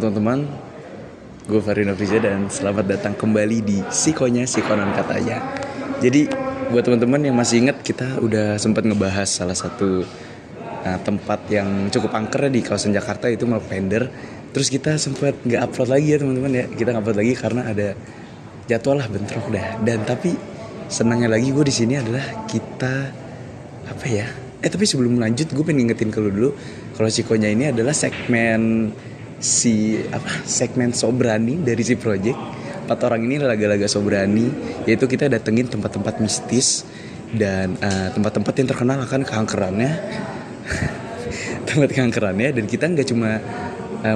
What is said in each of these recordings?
teman-teman, gue Farino Friza dan selamat datang kembali di Sikonya Sikonon Katanya. Jadi buat teman-teman yang masih ingat, kita udah sempat ngebahas salah satu tempat yang cukup angker di kawasan Jakarta, itu Malpender. Terus kita sempat nggak upload lagi ya teman-teman ya, kita nggak upload lagi karena ada jadwal lah bentrok dah. Dan tapi senangnya lagi gue di sini adalah kita tapi sebelum lanjut gue pengen ngingetin ke lu dulu kalau Sikonya ini adalah segmen segmen Sobrani dari si project. 4 orang ini laga-laga Sobrani, yaitu kita datengin tempat-tempat mistis dan tempat-tempat yang terkenal akan keangkerannya. Tempat keangkerannya, dan kita nggak cuma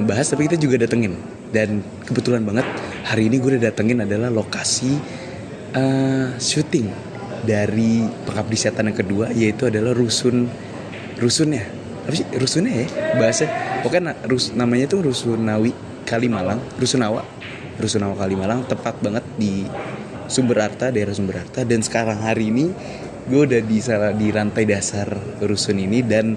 bahas tapi kita juga datengin. Dan kebetulan banget hari ini gue udah datengin adalah lokasi syuting dari Pengabdi Setan yang kedua, yaitu adalah rusunnya apa sih rusunnya ya bahasa, pokoknya namanya tuh Rusunawi Kalimalang, Rusunawa Kalimalang, tepat banget di Sumber Arta, daerah Sumber Arta. Dan sekarang hari ini gue udah di lantai dasar rusun ini. Dan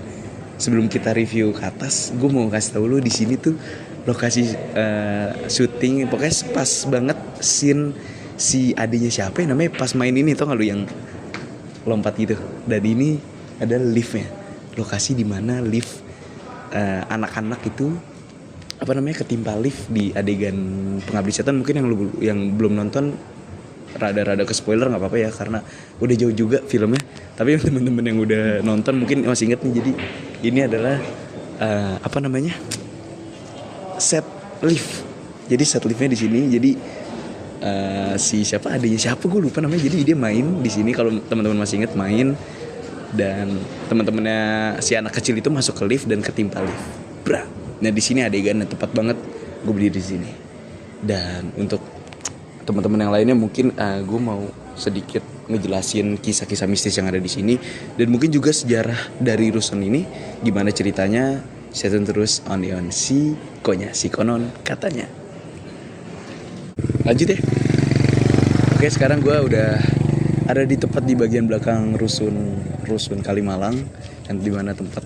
sebelum kita review ke atas, gue mau kasih tau lu di sini tuh lokasi syuting, pokoknya pas banget scene si adiknya siapa ya namanya pas main ini, tau gak lu yang lompat gitu. Dan ini ada liftnya, lokasi dimana lift anak-anak itu ketimpa lift di adegan Pengabdi Setan. Mungkin yang belum nonton rada-rada ke spoiler, nggak apa-apa ya karena udah jauh juga filmnya. Tapi teman-teman yang udah nonton mungkin masih inget nih. Jadi ini adalah set lift. Jadi set liftnya di sini. Jadi adanya siapa gue lupa namanya. Jadi dia main di sini, kalau teman-teman masih inget, main. Dan teman-temannya si anak kecil itu masuk ke lift dan ketimpa lift. Nah di sini adegan tepat banget gue berdiri di sini. Dan untuk teman-teman yang lainnya mungkin gue mau sedikit ngejelasin kisah-kisah mistis yang ada di sini, dan mungkin juga sejarah dari rusun ini gimana ceritanya. Stay tune terus on Sikonya Sikonon Katanya. Lanjut ya. Oke, sekarang gue udah ada di tepat di bagian belakang rusun Kalimalang, dan di mana tempat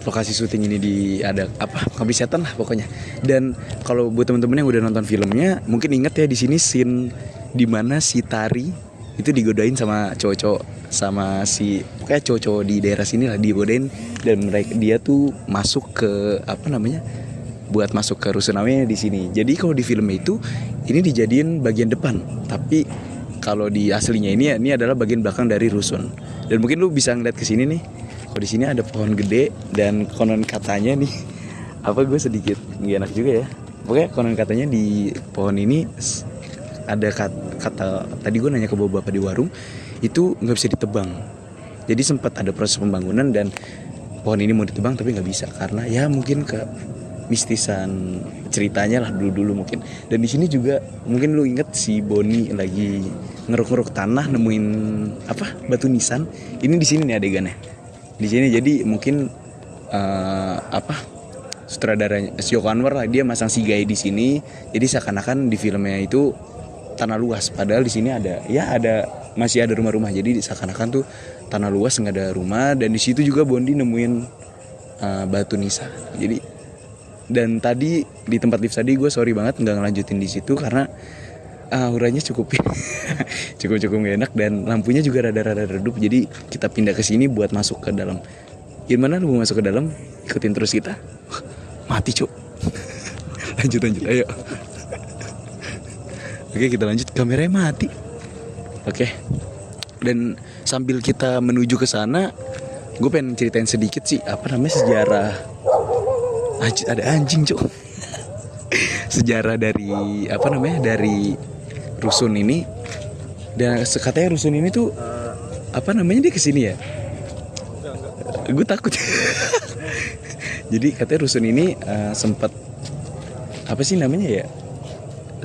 lokasi syuting ini ada Pengabdi Setan lah pokoknya. Dan kalau buat teman-teman yang udah nonton filmnya mungkin inget ya, di sini scene di mana si Tari itu digodain sama cowok-cowok, sama pokoknya cowok-cowok di daerah sini lah digodain, dan dia tuh masuk ke buat masuk ke rusunawanya di sini. Jadi kalau di film itu ini dijadiin bagian depan, tapi kalau di aslinya ini adalah bagian belakang dari rusun. Dan mungkin lu bisa ngeliat ke sini nih. Kalau di sini ada pohon gede, dan konon katanya nih gue sedikit nggak enak juga ya. Pokoknya konon katanya di pohon ini ada kata tadi gue nanya ke bapak di warung, itu nggak bisa ditebang. Jadi sempat ada proses pembangunan dan pohon ini mau ditebang tapi nggak bisa karena ya mungkin ke mistisan ceritanya lah dulu mungkin. Dan di sini juga mungkin lu inget si Boni lagi ngeruk-ngeruk tanah nemuin batu nisan. Ini di sini nih adegannya. Di sini jadi mungkin sutradaranya Joko Anwar lah, dia masang sigai di sini. Jadi seakan-akan di filmnya itu tanah luas, padahal di sini masih ada rumah-rumah. Jadi seakan-akan tuh tanah luas, nggak ada rumah. Dan di situ juga Bondi nemuin batu nisan. Jadi dan tadi di tempat lift tadi gue sorry banget nggak ngelanjutin di situ karena auranya cukup gak enak, dan lampunya juga rada-rada redup. Jadi kita pindah ke sini buat masuk ke dalam. Gimana lu mau masuk ke dalam? Ikutin terus kita. Mati cuk. lanjut ayo. Oke, kita lanjut, kameranya mati. Oke. Dan sambil kita menuju ke sana, gue pengen ceritain sedikit sih sejarah. Ada anjing cuk. Sejarah dari dari rusun ini. Dan katanya rusun ini tuh dia kesini ya. Gue takut. Jadi katanya rusun ini sempat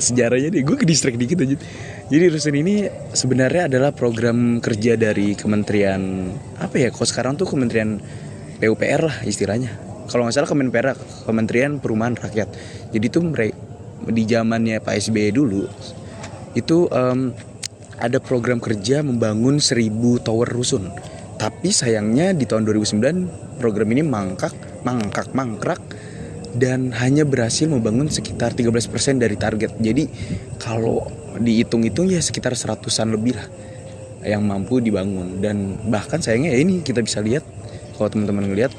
sejarahnya deh, gue ke distract dikit aja. Jadi rusun ini sebenarnya adalah program kerja dari Kementerian kalau sekarang tuh Kementerian PUPR lah istilahnya. Kalau nggak salah Kementerian Perumahan Rakyat. Jadi tuh di zamannya Pak SBY dulu itu ada program kerja membangun 1000 tower rusun. Tapi sayangnya di tahun 2009 program ini mangkrak dan hanya berhasil membangun sekitar 13% dari target. Jadi kalau dihitung-hitung ya sekitar 100-an lebih lah yang mampu dibangun. Dan bahkan sayangnya ya ini kita bisa lihat, kalau teman-teman ngelihat,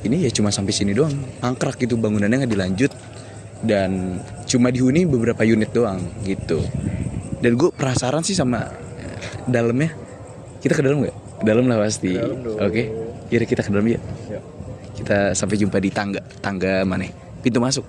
ini ya cuma sampai sini doang, mangkrak gitu, bangunannya nggak dilanjut dan cuma dihuni beberapa unit doang gitu. Dan gue penasaran sih sama dalamnya. Kita ke dalam nggak? Ke dalam lah pasti. Oke. Yaudah kita ke dalam ya. Kita sampai jumpa di tangga mana? Pintu masuk.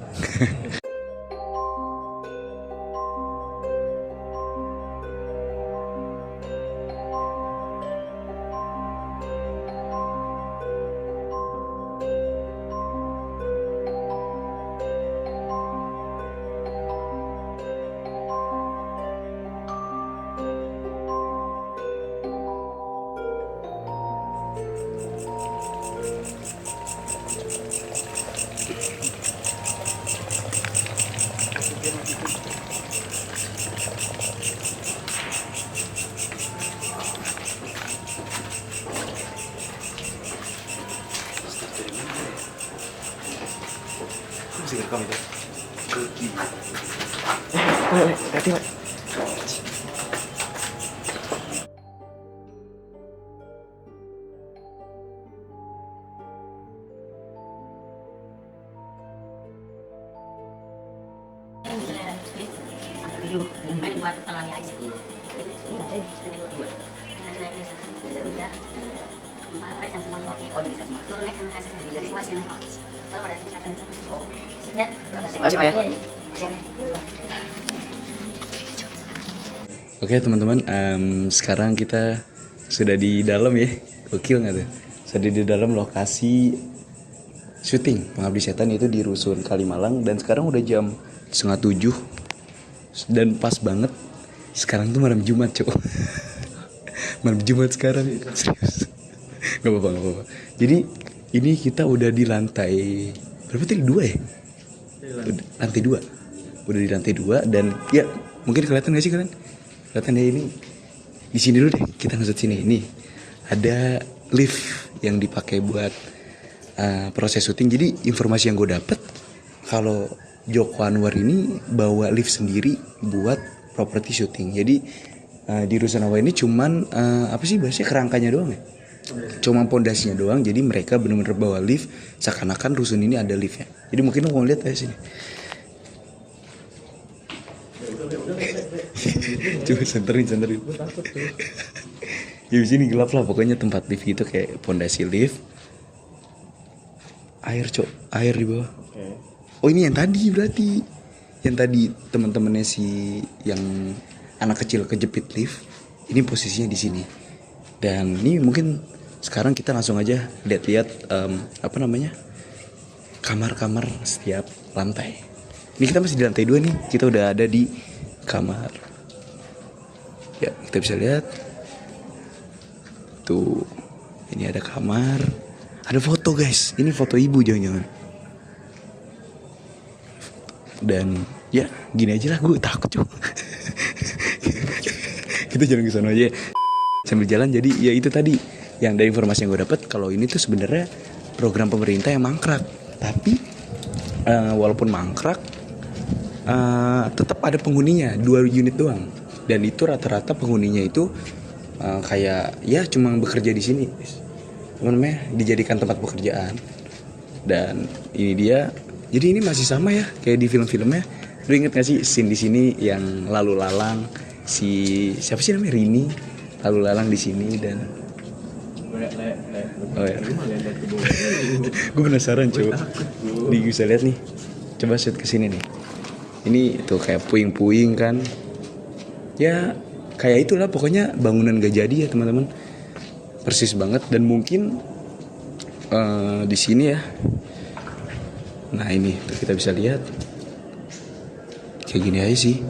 Masih rekam itu. Hati-hati, Pak. Oke teman-teman, sekarang kita sudah di dalam ya, gokil nggak tuh? Sudah di dalam lokasi syuting Pengabdi Setan itu di Rusun Kalimalang, dan sekarang udah jam 6:30 dan pas banget sekarang tuh malam Jumat cok. Malam Jumat sekarang, serius. Gak apa-apa. Jadi ini kita udah di lantai berapa tadi? 2 ya? Lantai 2. Udah di lantai 2 dan ya mungkin kelihatan gak sih kalian? Kelihatan ya ini. Di sini dulu deh, kita ngesut sini. Nih ada lift yang dipakai buat proses syuting. Jadi informasi yang gue dapet kalau Joko Anwar ini bawa lift sendiri buat properti syuting. Jadi di Rusunawa ini cuman apa sih bahasanya, kerangkanya doang ya, cuma pondasinya doang. Jadi mereka benar-benar bawa lift seakan-akan rusun ini ada liftnya. Jadi mungkin lo mau lihat aja sini. Coba senterin. Ya di sini gelap lah pokoknya, tempat lift gitu kayak pondasi lift. Air di bawah. Oh ini yang tadi berarti. Yang tadi teman-temannya si yang anak kecil kejepit lift, ini posisinya di sini. Dan ini mungkin sekarang kita langsung aja lihat-lihat kamar-kamar setiap lantai. Ini kita masih di lantai 2 nih. Kita udah ada di kamar. Ya, kita bisa lihat. Tuh. Ini ada kamar. Ada foto, guys. Ini foto ibu jangan-jangan. Dan ya, gini aja lah, gue takut cuma. Kita jalan ke sana aja sambil jalan. Jadi ya itu tadi yang dari informasi yang gue dapat, kalau ini tuh sebenarnya program pemerintah yang mangkrak. Tapi walaupun mangkrak, tetap ada penghuninya 2 unit doang. Dan itu rata-rata penghuninya itu kayak ya cuma bekerja di sini, namanya dijadikan tempat pekerjaan. Dan ini dia. Jadi ini masih sama ya kayak di film-filmnya. Lu inget gak sih scene di sini yang lalu lalang si siapa sih namanya, Rini lalu lalang di sini. Dan oh ya, gue penasaran coba. Bisa lihat nih, coba shoot ke sini nih. Ini tuh kayak puing-puing kan. Ya kayak itulah pokoknya, bangunan gak jadi ya teman-teman. Persis banget. Dan mungkin di sini ya. Nah ini tuh kita bisa lihat kayak gini aja sih.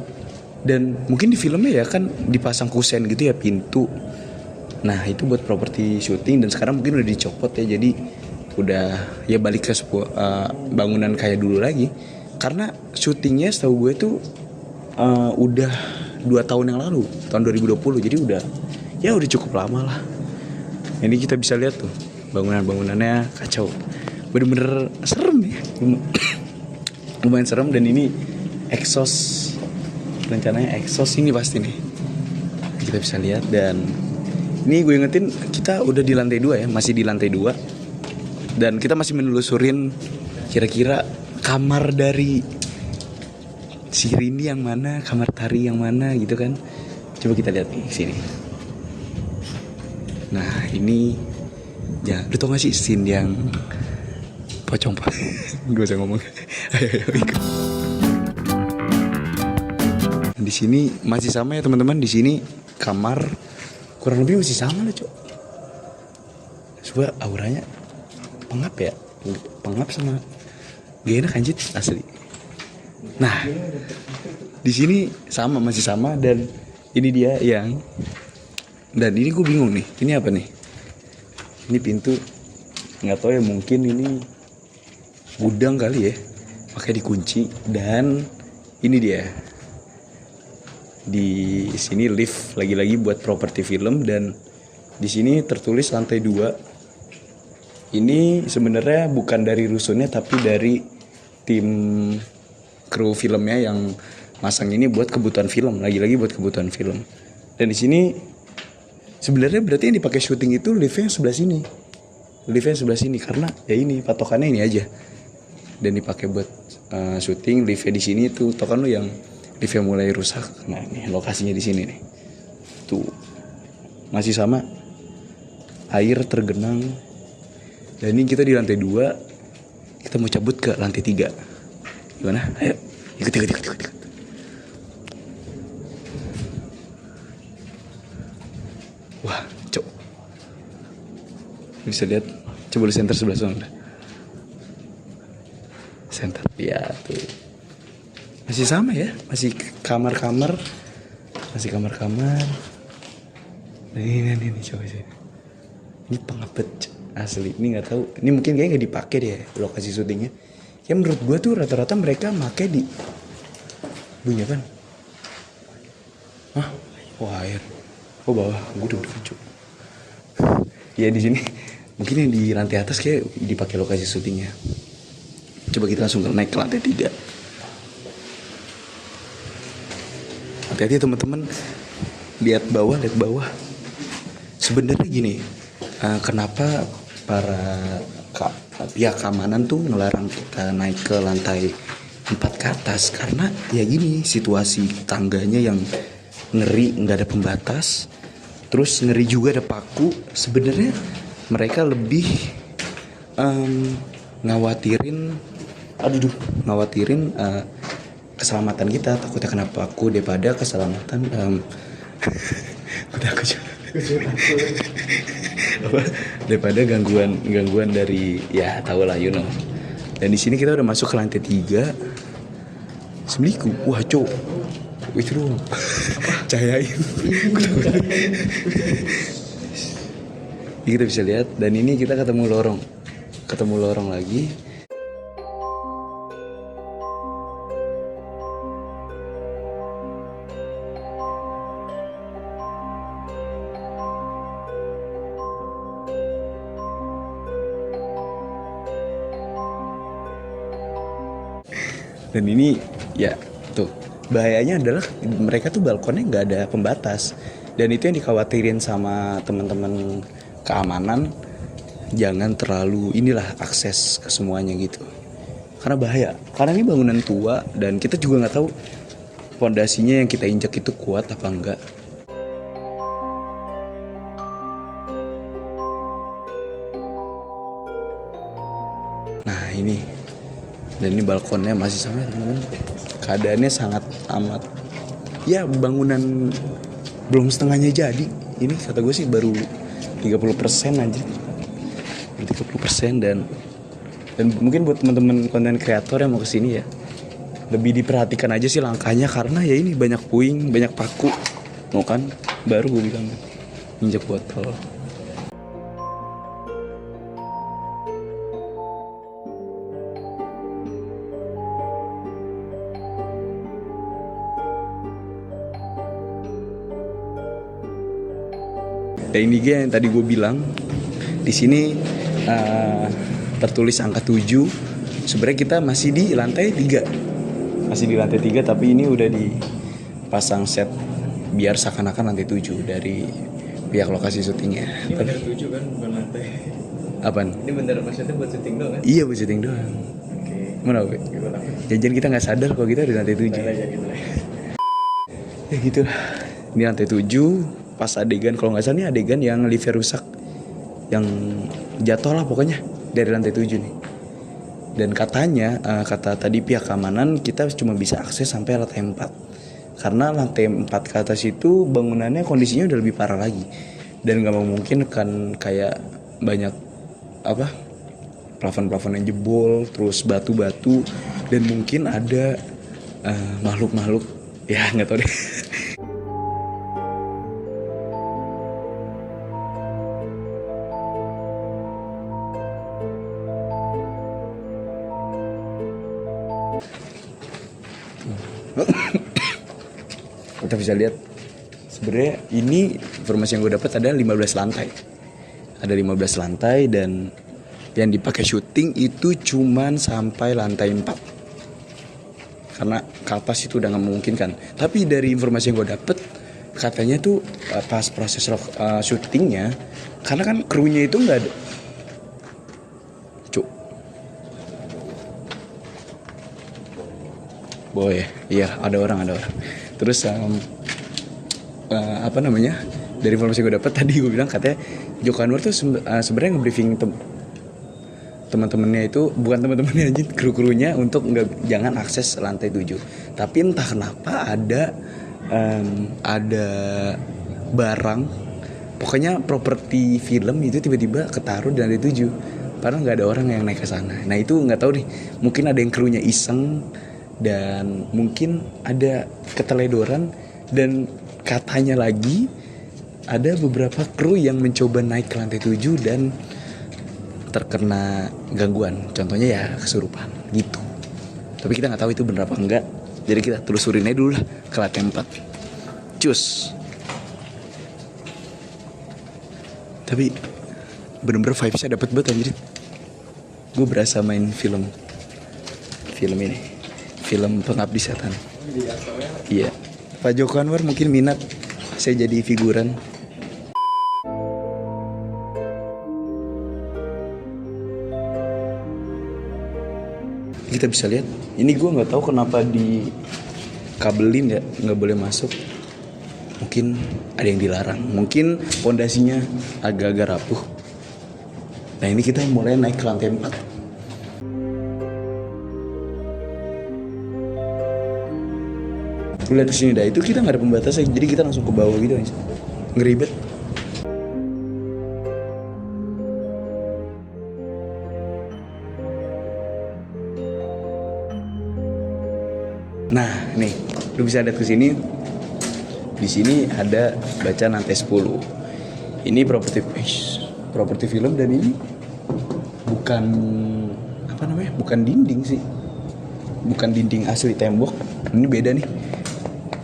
Dan mungkin di filmnya ya kan dipasang kusen gitu ya, pintu. Nah itu buat properti syuting. Dan sekarang mungkin udah dicopot ya. Jadi udah ya balik ke sebuah bangunan kayak dulu lagi. Karena syutingnya setahu gue tuh udah 2 tahun yang lalu, tahun 2020. Jadi udah cukup lama lah. Ini kita bisa lihat tuh bangunan-bangunannya kacau. Bener-bener serem ya. lumayan serem. Dan ini exhaust, rencananya exhaust ini pasti nih, kita bisa lihat. Dan ini gue ingetin, kita udah di lantai 2 ya, masih di lantai 2. Dan kita masih menelusurin kira-kira kamar dari si Rini yang mana, kamar Tari yang mana gitu kan. Coba kita lihat nih sini. Nah ini ya, lu tau gak sih scene yang pocong pak? Gue usah ngomong. Ayo ikut. Di sini masih sama ya teman-teman. Di sini kamar kurang lebih masih sama lah, Cok. Coba auranya pengap ya, pengap sama gak enak anjir asli. Nah di sini sama, masih sama. Dan ini dia yang, dan ini gue bingung nih, ini apa nih? Ini pintu nggak tahu ya, mungkin ini gudang kali ya, pakai dikunci. Dan ini dia, di sini lift lagi-lagi buat properti film. Dan di sini tertulis lantai 2. Ini sebenarnya bukan dari rusunnya, tapi dari tim kru filmnya yang masang ini buat kebutuhan film, lagi-lagi buat kebutuhan film. Dan di sini sebenarnya berarti yang dipakai syuting itu liftnya sebelah sini, liftnya sebelah sini, karena ya ini patokannya ini aja. Dan dipakai buat syuting. Liftnya di sini tuh, tau kan lu yang liftnya mulai rusak. Nah ini lokasinya di sini nih, tuh masih sama, air tergenang. Dan ini kita di lantai 2, kita mau cabut ke lantai 3. Gimana? Ayo ikut. Wah, Cok, bisa lihat, coba lu center sebelah sana. Center, ya tuh. Masih sama ya, masih kamar-kamar. Dan ini coba sih. Ini pengapet asli, ini nggak tahu. Ini mungkin kayaknya nggak dipakai deh lokasi syutingnya. Ya menurut gua tuh rata-rata mereka pakai di bunyi kan? Hah? Wah air. Oh bawah, gue udah Cuk. Ya di sini mungkin yang di lantai atas kayak dipakai lokasi syutingnya. Coba kita langsung naik ke lantai 3. Hati-hati teman-teman, lihat bawah. Sebenarnya gini, kenapa para pihak keamanan tuh ngelarang kita naik ke lantai 4 ke atas? Karena ya gini, situasi tangganya yang ngeri, nggak ada pembatas, terus ngeri juga ada paku. Sebenarnya mereka lebih ngawatirin keselamatan kita, takutnya kena paku daripada keselamatan daripada gangguan dari ya tau lah, you know. Dan di sini kita udah masuk ke lantai 3. Semliku, wah Cok, itu dong cahayain. Kita bisa lihat. Dan ini kita ketemu lorong lagi. Dan ini ya tuh, bahayanya adalah mereka tuh balkonnya nggak ada pembatas. Dan itu yang dikhawatirin sama teman-teman keamanan, jangan terlalu akses ke semuanya gitu, karena bahaya. Karena ini bangunan tua dan kita juga nggak tahu fondasinya yang kita injak itu kuat apa enggak. Nah ini, dan ini balkonnya masih sama teman-teman. Keadaannya sangat amat, ya bangunan belum setengahnya jadi. Ini kata gue sih baru 30% aja, 30%. Dan mungkin buat teman-teman konten kreator yang mau kesini ya, lebih diperhatikan aja sih langkahnya. Karena ya ini banyak puing, banyak paku. Mau kan, baru gue bilang injak botol. Dan ini dia yang tadi gue bilang, di sini tertulis angka 7 sebenarnya kita masih di lantai 3. Masih di lantai 3, tapi ini udah dipasang set biar seakan-akan lantai 7 dari pihak lokasi syutingnya. Ini bener 7 kan, bukan lantai. Apaan? Ini bener maksudnya buat syuting doang kan? Iya, buat syuting doang. Oke. Mana Oke? Gimana? Jangan kita nggak sadar kalau kita di lantai 7. Nah, ya gitu lah. Ya gitu. Ini lantai 7, pas adegan, kalau nggak salah ini adegan yang liftnya rusak, yang jatuh lah pokoknya dari lantai 7 nih. Dan katanya kata tadi pihak keamanan kita cuma bisa akses sampai lantai 4. Karena lantai 4 ke atas itu bangunannya kondisinya udah lebih parah lagi. Dan gak mungkin kan kayak banyak plafon-plafon yang jebol, terus batu-batu, dan mungkin ada makhluk-makhluk, ya nggak tahu deh. Kita bisa lihat sebenarnya ini informasi yang gue dapat ada 15 lantai. Ada 15 lantai dan yang dipakai syuting itu cuman sampai lantai 4. Karena ke atas itu udah gak memungkinkan. Tapi dari informasi yang gue dapet, katanya tuh pas proses syutingnya, karena kan krunya itu gak ada. Boy, iya ada orang. Terus dari informasi gue dapat tadi gue bilang katanya Joko Anwar tuh sebenarnya nge-briefing teman-temannya itu, bukan teman-temannya aja, kru-krunya untuk jangan akses lantai 7. Tapi entah kenapa ada barang, pokoknya properti film itu tiba-tiba ketaruh di lantai 7. Padahal nggak ada orang yang naik ke sana. Nah itu nggak tahu nih, mungkin ada yang krunya iseng dan mungkin ada keteledoran, dan katanya lagi ada beberapa kru yang mencoba naik ke lantai 7 dan terkena gangguan, contohnya ya kesurupan gitu. Tapi kita nggak tahu itu bener apa enggak, jadi kita telusurin aja dulu lah ke lantai 4. Cus. Tapi bener-bener vibesnya dapet banget anjir. Gue berasa main film ini, film Pengabdi Setan. Iya. Pak Joko Anwar mungkin minat saya jadi figuran. Kita bisa lihat. Ini gue nggak tahu kenapa di kabelin ya, nggak boleh masuk. Mungkin ada yang dilarang. Mungkin pondasinya agak-agak rapuh. Nah ini kita mulai naik ke lantai 4. Lihat kesini dah, itu kita nggak ada pembatasnya, jadi kita langsung ke bawah gitu aja, ngeribet. Nah nih, lu bisa lihat kesini. Di sini ada baca lantai 10. Ini properti film, dan ini bukan bukan dinding sih, bukan dinding asli tembok. Ini beda nih.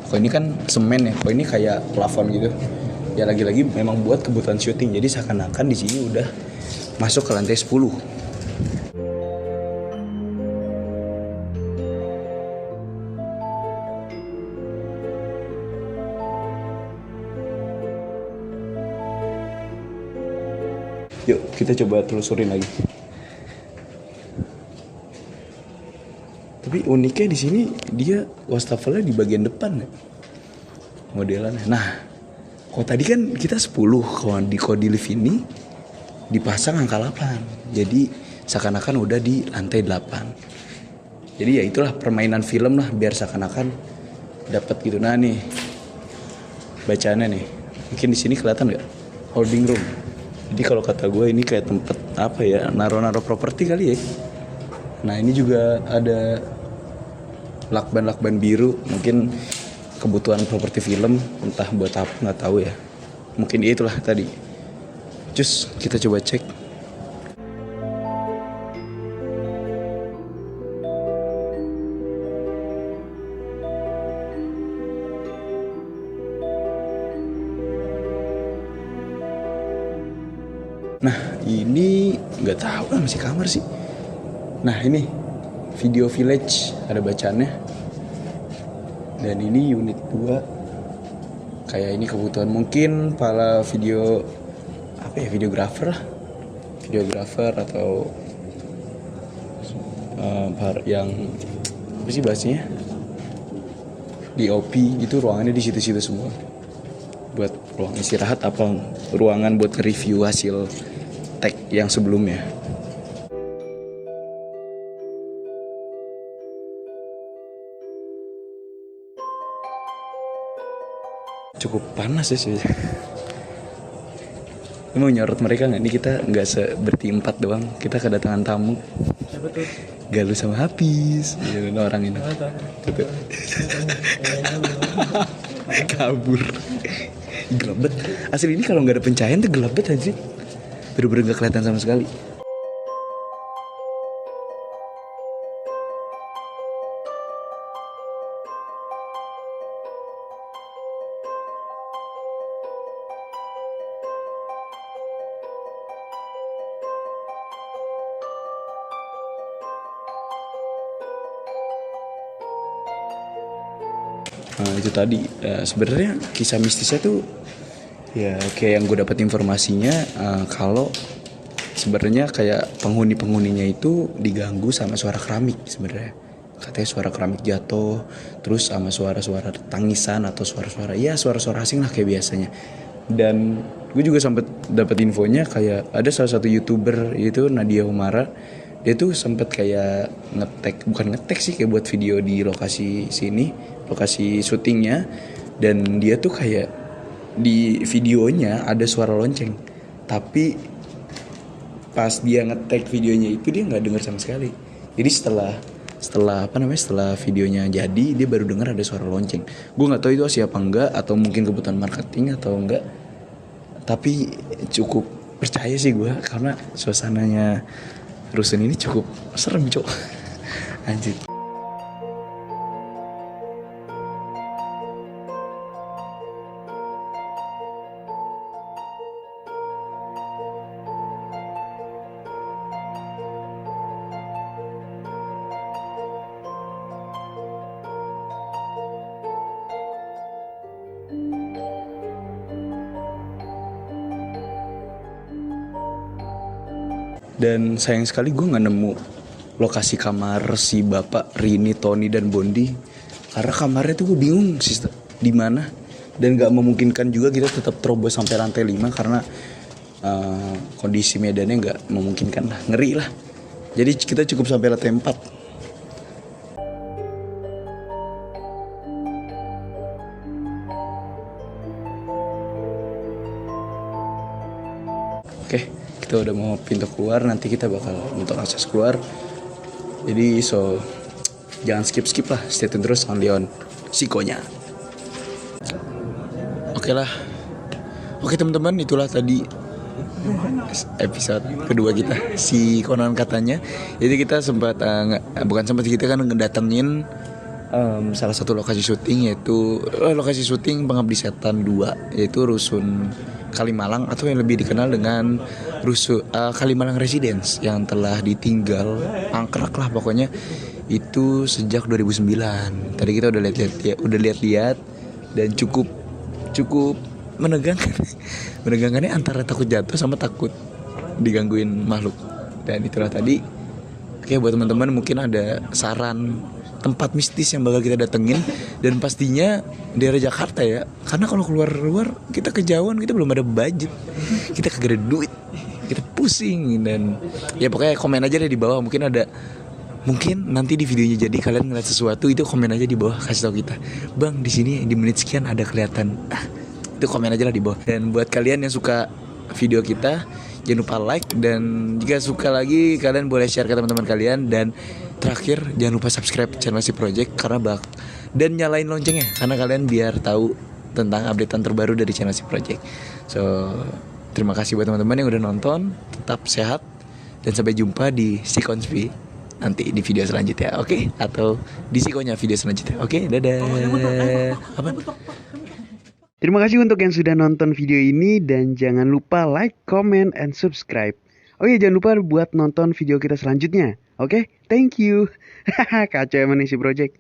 Kalau ini kan semen ya, kalau ini kayak plafon gitu. Ya lagi-lagi memang buat kebutuhan syuting. Jadi seakan-akan di sini udah masuk ke lantai 10. Yuk kita coba telusurin lagi. Tapi uniknya di sini dia wastafelnya di bagian depan ya, modelannya. Nah, kalau tadi kan kita 10, kalau di lift ini dipasang angka 8. Jadi seakan-akan udah di lantai 8. Jadi ya itulah permainan film lah, biar seakan-akan dapat gitu. Nah nih bacaannya nih, mungkin di sini kelihatan nggak, holding room. Jadi kalau kata gue ini kayak tempat apa ya, naro-naro properti kali ya. Nah ini juga ada lakban biru, mungkin kebutuhan properti film, entah buat apa nggak tahu ya. Mungkin itulah tadi. Cus, kita coba cek. Nah ini nggak tahu lah, masih kamar sih. Nah ini Video Village, ada bacaannya. Dan ini unit 2. Kayak ini kebutuhan mungkin para videografer lah. Videografer atau yang apa sih bahasanya? DOP itu ruangannya di situ-situ semua. Buat ruang istirahat apa ruangan buat review hasil tag yang sebelumnya. Cukup panas ya sih. Lu mau nyorot mereka nggak? Nih kita nggak berempat doang. Kita kedatangan tamu. Siapa tuh? Galuh sama Hafiz. Ya, orang ini. Kabur. Gelap banget. Asli ini kalau nggak ada pencahayaan tuh gelap banget aja. Bener-bener nggak kelihatan sama sekali. Nah, itu tadi sebenarnya kisah mistisnya tuh ya kayak yang gue dapat informasinya kalau sebenarnya kayak penghuninya itu diganggu sama suara keramik sebenarnya. Katanya suara keramik jatuh, terus sama suara-suara tangisan atau suara-suara asing lah kayak biasanya. Dan gue juga sempat dapat infonya kayak ada salah satu YouTuber itu Nadia Umara. Dia tuh sempet kayak bukan ngetek sih, kayak buat video di lokasi sini, lokasi syutingnya. Dan dia tuh kayak di videonya ada suara lonceng, tapi pas dia ngetek videonya itu dia nggak dengar sama sekali. Jadi setelah videonya jadi dia baru dengar ada suara lonceng. Gue nggak tahu itu siapa enggak atau mungkin kebutuhan marketing atau enggak, tapi cukup percaya sih gue karena suasananya rusun ini cukup serem cok. Anjir. Dan sayang sekali gue nggak nemu lokasi kamar si bapak Rini, Tony dan Bondi karena kamarnya tuh gue bingung sih di mana, dan nggak memungkinkan juga kita tetap terobos sampai lantai 5 karena kondisi medannya nggak memungkinkan lah, ngeri lah. Jadi kita cukup sampai lantai 4. Oke, kita udah mau pintu keluar, nanti kita bakal untuk akses keluar. Jadi jangan skip lah, stay tune terus on Leon Sikonya. Oke lah. Oke teman-teman, itulah tadi episode kedua kita si konon katanya. Jadi kita kita kan ngedatengin salah satu lokasi syuting, yaitu lokasi syuting Pengabdi Setan 2, yaitu Rusun Kalimalang atau yang lebih dikenal dengan Kalimalang Residence, yang telah ditinggal angkrak lah pokoknya itu sejak 2009. Tadi kita udah lihat dan cukup menegangkan. Menegangkannya antara takut jatuh sama takut digangguin makhluk. Dan itulah tadi. Oke, buat teman-teman mungkin ada saran tempat mistis yang bakal kita datengin, dan pastinya daerah Jakarta ya, karena kalau keluar kita kejauhan, kita belum ada budget, kita kagak ada duit, kita pusing. Dan ya pokoknya komen aja deh di bawah, mungkin nanti di videonya jadi kalian ngeliat sesuatu, itu komen aja di bawah, kasih tau kita, bang di sini di menit sekian ada kelihatan, itu komen aja lah di bawah. Dan buat kalian yang suka video kita, jangan lupa like, dan jika suka lagi kalian boleh share ke teman-teman kalian, dan terakhir jangan lupa subscribe channel si Project dan nyalain loncengnya karena kalian biar tahu tentang updatean terbaru dari channel si Project. So terima kasih buat teman-teman yang udah nonton, tetap sehat dan sampai jumpa di Sikonspi nanti di video selanjutnya, oke? Atau di Sikonya video selanjutnya, oke? Dadah. Apa? Terima kasih untuk yang sudah nonton video ini, dan jangan lupa like, comment, and subscribe. Oh iya, jangan lupa buat nonton video kita selanjutnya. Oke, thank you. Kacau emang nih si project.